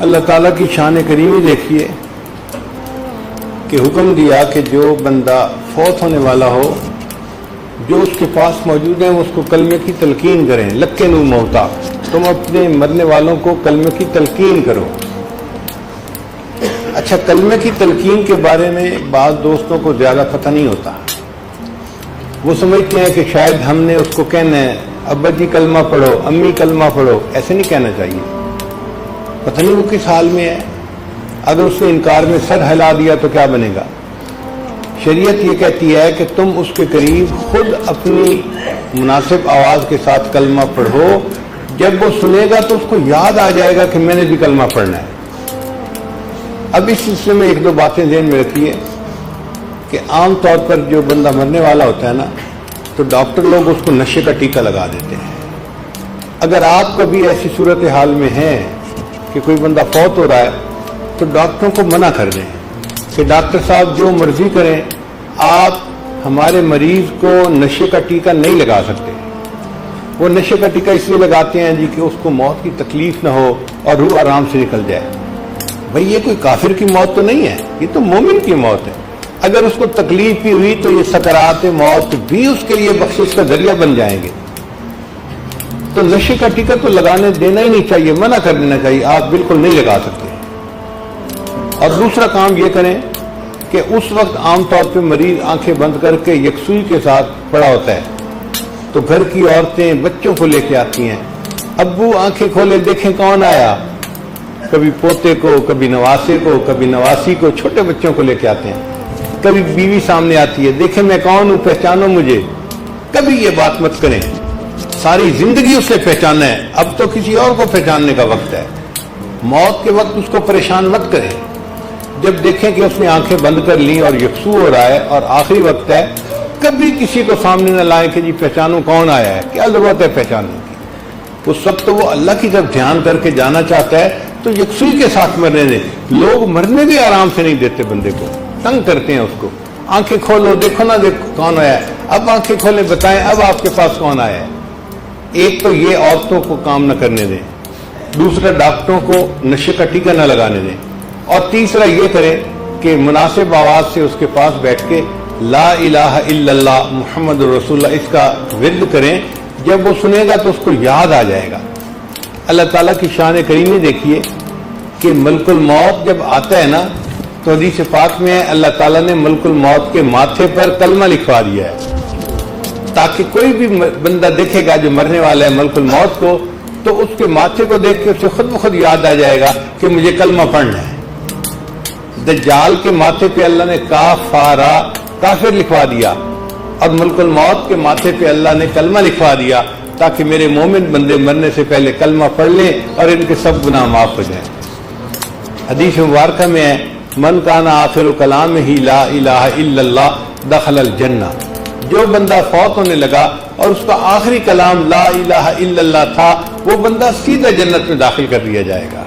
اللہ تعالیٰ کی شان کریمی دیکھیے کہ حکم دیا کہ جو بندہ فوت ہونے والا ہو، جو اس کے پاس موجود ہیں اس کو کلمے کی تلقین کریں۔ لکن موتا، تم اپنے مرنے والوں کو کلمے کی تلقین کرو۔ اچھا، کلمے کی تلقین کے بارے میں بعض دوستوں کو زیادہ پتہ نہیں ہوتا۔ وہ سمجھتے ہیں کہ شاید ہم نے اس کو کہنا ہے ابا جی کلمہ پڑھو، امی کلمہ پڑھو۔ ایسے نہیں کہنا چاہیے، پتہ نہیں وہ کس حال میں ہے۔ اگر اس نے انکار میں سر ہلا دیا تو کیا بنے گا؟ شریعت یہ کہتی ہے کہ تم اس کے قریب خود اپنی مناسب آواز کے ساتھ کلمہ پڑھو۔ جب وہ سنے گا تو اس کو یاد آ جائے گا کہ میں نے بھی کلمہ پڑھنا ہے۔ اب اس سلسلے میں ایک دو باتیں ذہن میں رکھیے کہ عام طور پر جو بندہ مرنے والا ہوتا ہے نا، تو ڈاکٹر لوگ اس کو نشے کا ٹیکہ لگا دیتے ہیں۔ اگر آپ کبھی ایسی صورتحال میں ہیں کہ کوئی بندہ فوت ہو رہا ہے تو ڈاکٹروں کو منع کر دیں کہ ڈاکٹر صاحب جو مرضی کریں، آپ ہمارے مریض کو نشے کا ٹیکہ نہیں لگا سکتے۔ وہ نشے کا ٹیکہ اس لیے لگاتے ہیں جی کہ اس کو موت کی تکلیف نہ ہو اور روح آرام سے نکل جائے۔ بھئی یہ کوئی کافر کی موت تو نہیں ہے، یہ تو مومن کی موت ہے۔ اگر اس کو تکلیف بھی ہوئی تو یہ سکرات موت بھی اس کے لیے بخشش کا ذریعہ بن جائیں گے۔ تو نشے کا ٹیکہ تو لگانے دینا ہی نہیں چاہیے، منع کر دینا چاہیے، آپ بالکل نہیں لگا سکتے۔ اور دوسرا کام یہ کریں کہ اس وقت عام طور پہ مریض آنکھیں بند کر کے یکسوئی کے ساتھ پڑا ہوتا ہے، تو گھر کی عورتیں بچوں کو لے کے آتی ہیں، ابو آنکھیں کھولے دیکھیں کون آیا۔ کبھی پوتے کو، کبھی نواسے کو، کبھی نواسی کو، چھوٹے بچوں کو لے کے آتے ہیں۔ کبھی بیوی سامنے آتی ہے، دیکھیں میں کون ہوں، پہچانو مجھے۔ کبھی یہ بات مت کریں، ساری زندگی اسے پہچانا ہے، اب تو کسی اور کو پہچاننے کا وقت ہے۔ موت کے وقت اس کو پریشان مت کریں۔ جب دیکھیں کہ اس نے آنکھیں بند کر لی اور یکسو ہو رہا ہے اور آخری وقت ہے، کبھی کسی کو سامنے نہ لائیں کہ جی پہچانو کون آیا ہے، کیا ضرورت ہے پہچاننے کی۔ اس وقت تو وہ اللہ کی طرف دھیان کر کے جانا چاہتا ہے تو یکسوئی کے ساتھ مرنے دیں۔ لوگ مرنے بھی آرام سے نہیں دیتے، بندے کو تنگ کرتے ہیں، اس کو آنکھیں کھولو دیکھو نہ دیکھو کون آیا ہے، اب آنکھیں کھولے بتائیں اب آپ کے پاس کون آیا ہے۔ ایک تو یہ عورتوں کو کام نہ کرنے دیں، دوسرا ڈاکٹروں کو نشے کا ٹیکہ نہ لگانے دیں، اور تیسرا یہ کریں کہ مناسب آواز سے اس کے پاس بیٹھ کے لا الہ الا اللہ محمد رسول اللہ اس کا ورد کریں۔ جب وہ سنے گا تو اس کو یاد آ جائے گا۔ اللہ تعالیٰ کی شان کریمی دیکھیے کہ ملک الموت جب آتا ہے نا تو حدیث پاک میں اللہ تعالیٰ نے ملک الموت کے ماتھے پر کلمہ لکھوا دیا ہے، تاکہ کوئی بھی بندہ دیکھے گا جو مرنے والا ہے ملک الموت کو، تو اس کے ماتھے کو دیکھ کے اسے خود بخود یاد آ جائے گا کہ مجھے کلمہ پڑھنا ہے۔ دجال کے ماتھے پہ اللہ نے کافارا کافر لکھوا دیا، اور ملک الموت کے ماتھے پہ اللہ نے کلمہ لکھوا دیا تاکہ میرے مومن بندے مرنے سے پہلے کلمہ پڑھ لیں اور ان کے سب گناہ معاف ہو جائیں۔ حدیث مبارکہ میں ہے من کان آخر کلامہ لا الہ الا اللہ دخل الجنہ۔ جو بندہ فوت ہونے لگا اور اس کا آخری کلام لا الہ الا اللہ تھا، وہ بندہ سیدھا جنت میں داخل کر دیا جائے گا۔